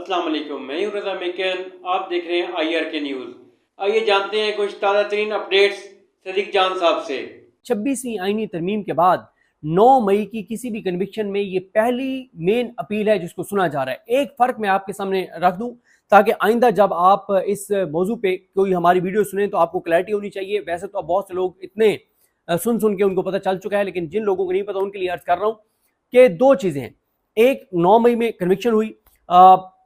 अस्सलाम वालेकुम, मैं हूं रज़ा मेकन। आप देख रहे हैं IRK न्यूज़। आइए जानते हैं कुछ ताज़ा तरीन अपडेट्स सदीक जान साहब से। 26वीं आईनी तरमीम के बाद 9 मई की किसी भी कन्विक्शन में ये पहली मेन अपील है जिसको सुना जा रहा है। एक फ़र्क मैं आपके सामने रख दूं ताकि आइंदा जब आप इस मौजू पे कोई हमारी वीडियो सुने तो आपको क्लैरिटी होनी चाहिए। वैसे तो अब बहुत से लोग इतने सुन सुन के उनको पता चल चुका है, लेकिन जिन लोगों को नहीं पता उनके लिए अर्ज कर रहा हूँ कि दो चीज़ें हैं। एक, 9 मई में कन्विक्शन हुई।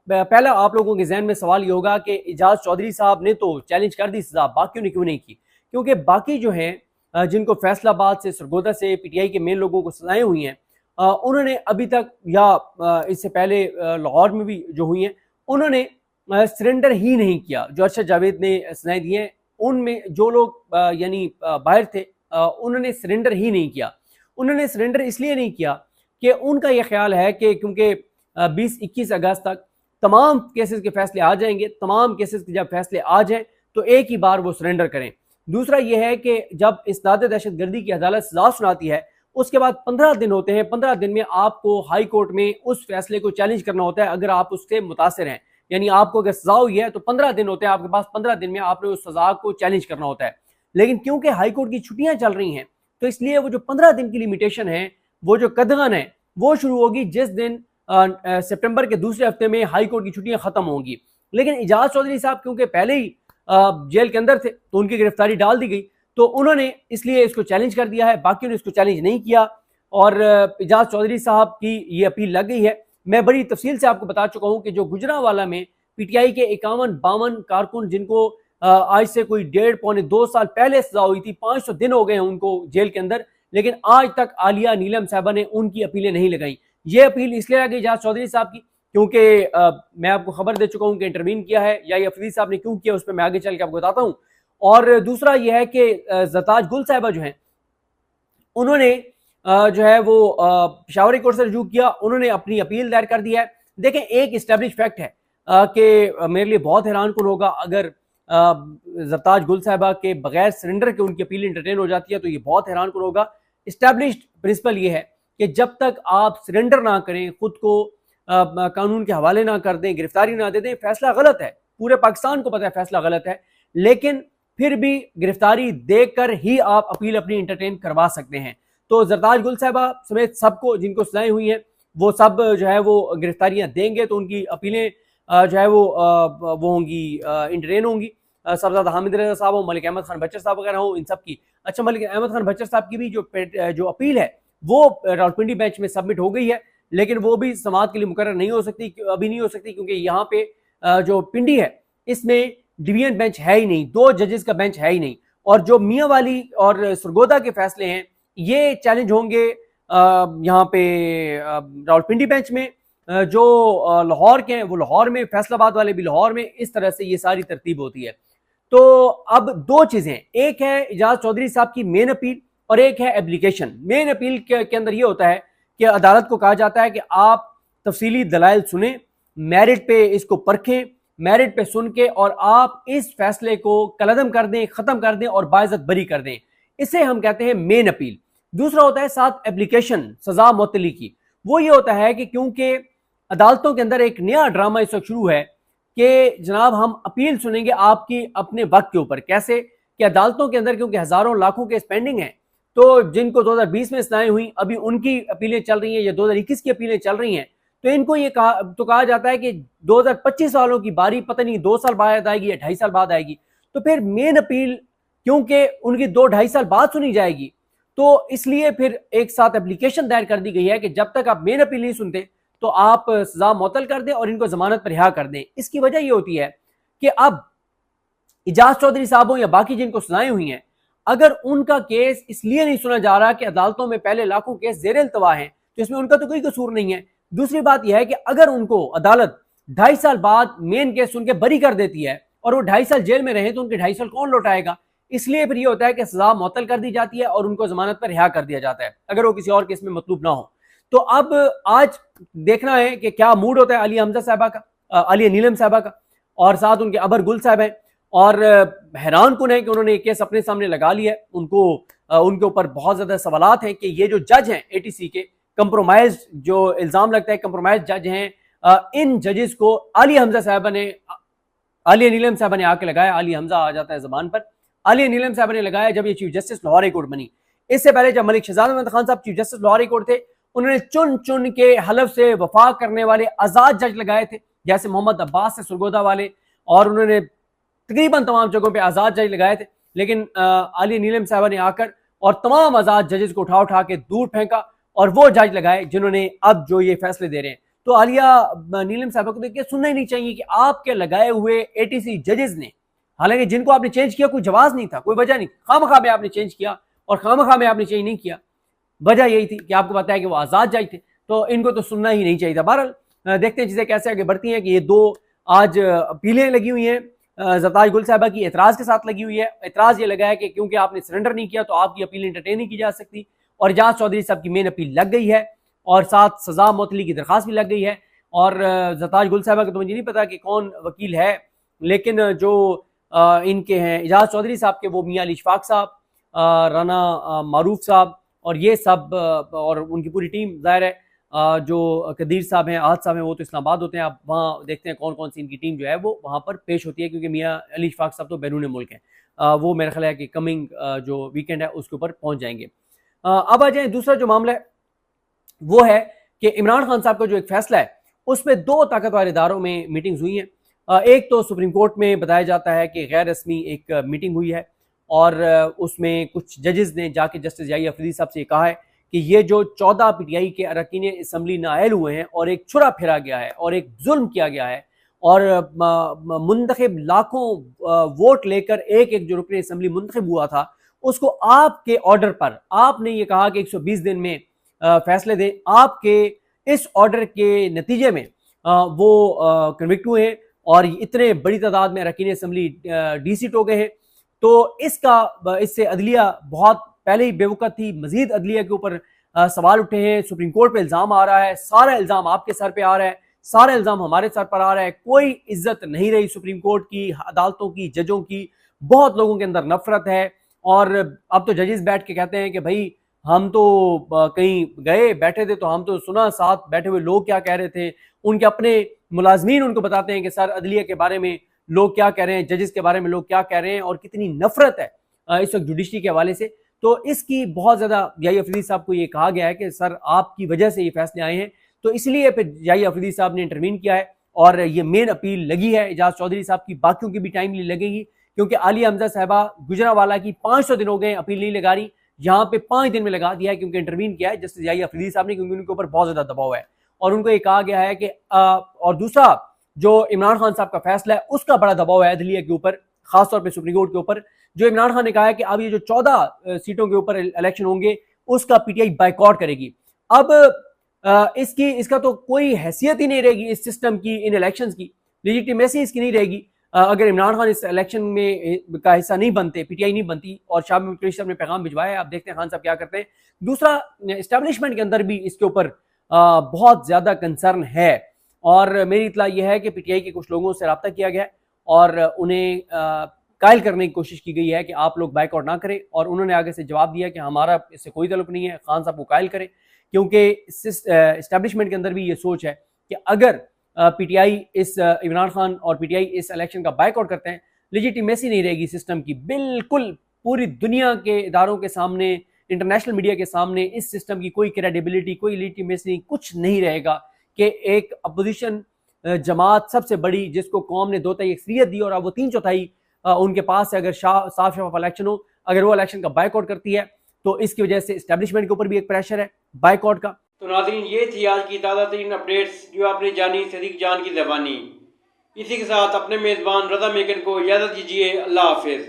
पहला आप लोगों के जहन में सवाल ये होगा कि एजाज चौधरी साहब ने तो चैलेंज कर दी सजा, बाकियों ने क्यों नहीं की? क्योंकि बाकी जो हैं जिनको फैसलाबाद से, सरगोदा से, PTI के मेन लोगों को सजाएं हुई हैं, उन्होंने अभी तक या इससे पहले लाहौर में भी जो हुई हैं, उन्होंने सरेंडर ही नहीं किया। जो अरशद जावेद ने सजाएं दी हैं उनमें जो लोग यानी बाहर थे, उन्होंने सरेंडर ही नहीं किया। उन्होंने सरेंडर इसलिए नहीं किया कि उनका यह ख्याल है कि क्योंकि 20-21 अगस्त तक तमाम केसेस के फैसले आ जाएंगे, तमाम केसेस के जब फैसले आ जाएं तो एक ही बार वो सरेंडर करें। दूसरा यह है कि जब इसनाद दहशतगर्दी की अदालत सजा सुनाती है उसके बाद 15 दिन होते हैं। 15 दिन में आपको हाई कोर्ट में उस फैसले को चैलेंज करना होता है अगर आप उससे मुतासिर हैं, यानी आपको अगर सजा हुई है तो 15 दिन होते हैं आपके पास। 15 दिन में आपने उस सजा को चैलेंज करना होता है। लेकिन क्योंकि हाई कोर्ट की छुट्टियां चल रही हैं तो इसलिए वो जो 15 दिन की लिमिटेशन है, वो जो कदगन है, वो शुरू होगी जिस दिन सितंबर के दूसरे हफ्ते में हाई कोर्ट की छुट्टियां खत्म होंगी। लेकिन एजाज चौधरी साहब क्योंकि पहले ही जेल के अंदर थे तो उनकी गिरफ्तारी डाल दी गई, तो उन्होंने इसलिए इसको चैलेंज कर दिया है, बाकियों ने इसको चैलेंज नहीं किया और एजाज चौधरी साहब की ये अपील लग गई है। मैं बड़ी तफसील से आपको बता चुका हूं कि जो गुजरांवाला में PTI के 51-52 कारकुन जिनको आज से कोई 1.5-2 साल पहले सजा हुई थी, 500 दिन हो गए हैं उनको जेल के अंदर, लेकिन आज तक आलिया नीलम साहबा ने उनकी अपीलें नहीं लगाई। ये अपील इसलिए लगी एजाज चौधरी साहब की क्योंकि मैं आपको खबर दे चुका हूं कि इंटरवीन किया है या अफरीदी साहब ने क्यों किया, उस पर मैं आगे चल के आपको बताता हूं। और दूसरा यह है कि ज़रताज गुल साहिबा जो हैं उन्होंने जो है वो पेशावर कोर्ट से रजू किया, उन्होंने अपनी अपील दायर कर दी है। देखें, एक इस्टेब्लिश फैक्ट है कि मेरे लिए बहुत हैरान कुन होगा अगर ज़रताज गुल साहिबा के बगैर सरेंडर के उनकी अपील इंटरटेन हो जाती है, तो ये बहुत हैरान कुन होगा। इस्टेब्लिश्ड प्रिंसिपल ये है कि जब तक आप सरेंडर ना करें, खुद को कानून के हवाले ना कर दें, गिरफ्तारी ना दे दें, फैसला गलत है, पूरे पाकिस्तान को पता है फैसला गलत है, लेकिन फिर भी गिरफ्तारी देकर ही आप अपील अपनी इंटरटेन करवा सकते हैं। तो ज़रताज गुल साहिबा समेत सबको जिनको सजाएं हुई हैं वो सब जो है वो गिरफ्तारियां देंगे तो उनकी अपीलें जो है वो होंगी, इंटरटेन होंगी। सबजाद हामिद रजा साहब हो, मलिक अहमद खान बच्चर साहब वगैरह हो, इन सब की। अच्छा, मलिक अहमद खान बच्चर साहब की भी जो अपील है वो रावलपिंडी बेंच में सबमिट हो गई है, लेकिन वो भी समाअत के लिए मुकर्रर नहीं हो सकती, अभी नहीं हो सकती, क्योंकि यहाँ पे जो पिंडी है इसमें डिवीजन बेंच है ही नहीं, 2 जजेस का बेंच है ही नहीं। और जो मियाँ वाली और सरगोदा के फैसले हैं ये चैलेंज होंगे यहाँ पे रावलपिंडी बेंच में। जो लाहौर के हैं वो लाहौर में, फैसलाबाद वाले भी लाहौर में। इस तरह से ये सारी तरतीब होती है। तो अब 2 चीजें, एक है एजाज चौधरी साहब की मेन अपील और एक है एप्लीकेशन। मेन अपील के अंदर ये होता है कि अदालत को कहा जाता है कि आप तफसीली दलाइल सुने, मेरिट पे इसको परखें, मेरिट पे सुन के और आप इस फैसले को कलअदम कर दें, खत्म कर दें और बाइज्जत बरी कर दें। इसे हम कहते हैं मेन अपील। दूसरा होता है साथ एप्लीकेशन सजा मुअत्तली की। वो ये होता है कि क्योंकि अदालतों के अंदर एक नया ड्रामा इस वक्त शुरू है कि जनाब हम अपील सुनेंगे आपकी अपने वक्त के ऊपर। कैसे कि अदालतों के अंदर क्योंकि हजारों लाखों केस पेंडिंग हैं, तो जिनको 2020 में सजाएं हुई अभी उनकी अपीलें चल रही हैं या 2021 की अपीलें चल रही हैं, तो इनको ये कहा जाता है कि 2025 वालों की बारी पता नहीं 2 साल बाद आएगी या 2.5 साल बाद आएगी। तो फिर मेन अपील क्योंकि उनकी 2-2.5 साल बाद सुनी जाएगी, तो इसलिए फिर एक साथ एप्लीकेशन दायर कर दी गई है कि जब तक आप मेन अपील नहीं सुनते तो आप सजा मुअत्तल कर दें और इनको जमानत पर रिहा कर दें। इसकी वजह यह होती है कि अब एजाज चौधरी साहब हो या बाकी जिनको सजाएं हुई हैं, अगर उनका केस इसलिए नहीं सुना जा रहा कि अदालतों में पहले लाखों केस ज़ेर इल्तवा हैं, तो इसमें उनका तो कोई कसूर नहीं है। दूसरी बात यह है कि अगर उनको अदालत 2.5 साल बाद मेन केस सुन के बरी कर देती है और वो 2.5 साल जेल में रहे तो उनके 2.5 साल कौन लौटाएगा? इसलिए फिर ये होता है कि सजा मुअत्तल कर दी जाती है और उनको जमानत पर रिहा कर दिया जाता है अगर वो किसी और केस में मतलूब ना हो। तो अब आज देखना है कि क्या मूड होता है आलिया हमजा साहबा का, आलिया नीलम साहबा का, और साथ उनके अबर गुल साहब हैं। और हैरान कुन है कि उन्होंने एक केस अपने सामने लगा लिया है। उनके ऊपर बहुत ज्यादा सवालात हैं कि ये जो जज हैं ATC के, कंप्रोमाइज जो इल्जाम लगता है, कंप्रोमाइज जज हैं, इन जजेस को आलिया नीलम साहबा ने आके लगाया। आलिया हमजा आ जाता है जबान पर। आलिया नीलम साहबा ने लगाया जब ये chief justice Lahore high court बनी। इससे पहले जब मलिक शहजाद अहमद खान साहब chief justice Lahore high court थे, उन्होंने चुन चुन के हलफ से वफा करने वाले आजाद जज लगाए थे, जैसे मोहम्मद अब्बास से सुरगोदा वाले, और उन्होंने तकरीबन तमाम जगहों पे आजाद जज लगाए थे। लेकिन आलिया नीलम साहबा ने आकर और तमाम आजाद जजेस को उठा उठा के दूर फेंका और वो जज लगाए जिन्होंने अब जो ये फैसले दे रहे हैं। तो आलिया नीलम साहबा को देखिए सुनना ही नहीं चाहिए कि आपके लगाए हुए एटीसी जजेस ने, हालांकि जिनको आपने चेंज किया कोई जवाब नहीं था, कोई वजह नहीं, खामखा में आपने चेंज किया और खामखा में आपने चेंज नहीं किया। वजह यही थी कि आपको पता है कि वो आजाद जज थे, तो इनको तो सुनना ही नहीं चाहिए था। बहरहाल देखते हैं चीजें कैसे आगे बढ़ती हैं कि ये दो आज अपीलें लगी हुई हैं। ज़रताज गुल साहबा की एतराज़ के साथ लगी हुई है। एतराज़ ये लगा है कि क्योंकि आपने सरेंडर नहीं किया तो आपकी अपील इंटरटेन नहीं की जा सकती, और एजाज चौधरी साहब की मेन अपील लग गई है और साथ सजा मुअत्तली की दरख्वास्त भी लग गई है। और ज़रताज गुल साहबा का तो मुझे नहीं पता कि कौन वकील है, लेकिन जो इनके हैं एजाज चौधरी साहब के, वो मियां अली इशफाक साहब, राना मारूफ साहब और ये सब और उनकी पूरी टीम, ज़ाहिर है जो कदीर साहब हैं, आहद साहब हैं, वो तो इस्लामाबाद होते हैं। आप वहाँ देखते हैं कौन कौन सी इनकी टीम जो है वो वहाँ पर पेश होती है, क्योंकि मियां अली इशफाक साहब तो बैरून मुल्क हैं। वो मेरा ख्याल है कि कमिंग जो वीकेंड है उसके ऊपर पहुँच जाएंगे। अब आ जाए दूसरा जो मामला है वो है कि इमरान खान साहब का जो एक फैसला है उसमें दो ताकतवर इदारों में मीटिंग्स हुई हैं। एक तो सुप्रीम कोर्ट में बताया जाता है कि गैर रस्मी एक मीटिंग हुई है और उसमें कुछ जजेस ने जाके जस्टिस याहिया अफरीदी साहब से कहा है कि ये जो 14 पीटीआई के अरकान असम्बली नाअहल हुए हैं और एक छुरा फेरा गया है और एक जुल्म किया गया है और मुंतखब लाखों वोट लेकर एक एक जो रुकन असम्बली मुंतखब हुआ था उसको आपके ऑर्डर पर आपने ये कहा कि 120 दिन में फैसले दें। आपके इस ऑर्डर के नतीजे में वो कन्विक्ट हुए हैं और इतने बड़ी तादाद में अरकान असम्बली डीसीट हो गए हैं। तो इससे अदलिया बहुत पहले ही बेवकूफ़ थी, मजीद अदलिया के ऊपर सवाल उठे हैं। सुप्रीम कोर्ट पे इल्ज़ाम आ रहा है, सारा इल्ज़ाम आपके सर पे आ रहा है, सारा इल्ज़ाम हमारे सर पर आ रहा है। कोई इज्जत नहीं रही सुप्रीम कोर्ट की, अदालतों की, जजों की। बहुत लोगों के अंदर नफरत है और अब तो जजेस बैठ के कहते हैं कि भाई हम तो कहीं गए बैठे थे तो हम तो सुना साथ बैठे हुए लोग क्या कह रहे थे। उनके अपने मुलाजमीन उनको बताते हैं कि सर अदलिया के बारे में लोग क्या कह रहे हैं, जजेस के बारे में लोग क्या कह रहे हैं और कितनी नफरत है इस वक्त जुडिशरी के हवाले से। तो इसकी बहुत ज़्यादा याहिया अफरीदी साहब को ये कहा गया है कि सर आपकी वजह से ये फैसले आए हैं, तो इसलिए फिर याहिया अफरीदी साहब ने इंटरवीन किया है और ये मेन अपील लगी है एजाज चौधरी साहब की। बाकियों की भी टाइमली लगेगी क्योंकि आलिया हमजा साहबा गुजरावाला की 500 दिन हो गए अपील नहीं लगा रही, यहाँ पे 5 दिन में लगा दिया है क्योंकि इंटरवीन किया है जस्टिस याहिया अफरीदी साहब ने, क्योंकि उनके ऊपर बहुत ज़्यादा दबाव है। और उनको ये कहा गया है कि और दूसरा जो इमरान खान साहब का फैसला है उसका बड़ा दबाव है अदलिया के ऊपर, खासतौर पर सुप्रीम कोर्ट के ऊपर। जो इमरान खान ने कहा है कि अब ये जो 14 सीटों के ऊपर इलेक्शन होंगे उसका पीटीआई बाइकआउट करेगी। अब इसका तो कोई हैसियत ही नहीं रहेगी इस सिस्टम की, इन इलेक्शंस की लेजिटिमेसी इसकी नहीं रहेगी अगर इमरान खान इस इलेक्शन में का हिस्सा नहीं बनते, पीटीआई नहीं बनती। और शाह महमूद कुरैशी साहब ने पैगाम भिजवाया है, आप देखते हैं खान साहब क्या करते हैं। दूसरा, एस्टेब्लिशमेंट के अंदर भी इसके ऊपर बहुत ज्यादा कंसर्न है और मेरी इतला यह है कि पीटीआई के कुछ लोगों से रब्ता किया गया है और उन्हें कायल करने की कोशिश की गई है कि आप लोग बाइकआउट ना करें, और उन्होंने आगे से जवाब दिया कि हमारा इससे कोई ताल्लुक नहीं है, खान साहब को कायल करें। क्योंकि एस्टेब्लिशमेंट के अंदर भी ये सोच है कि अगर पीटीआई इस इमरान खान और पीटीआई इस इलेक्शन का बाइकआउट करते हैं, लेजिटिमेसी नहीं रहेगी सिस्टम की। बिल्कुल पूरी दुनिया के इदारों के सामने, इंटरनेशनल मीडिया के सामने इस सिस्टम की कोई क्रेडिबिलिटी, कोई लेजिटिमेसी कुछ नहीं रहेगा कि एक अपोजिशन जमात सबसे बड़ी जिसको कौम ने 2/3 अक्सरियत दी और अब वो 3/4 उनके पास है, अगर साफ शफाफ इलेक्शन हो, अगर वो इलेक्शन का बाइकआउट करती है तो इसकी वजह से एस्टेब्लिशमेंट के ऊपर भी एक प्रेशर है बाइकआउट का। तो नाज़रीन, ये थी आज की ताज़ा तरीन अपडेट्स जो आपने जानी सदीक जान की ज़बानी। इसी के साथ अपने मेज़बान रज़ा मेकन को इजाज़त दीजिए। अल्लाह हाफिज़।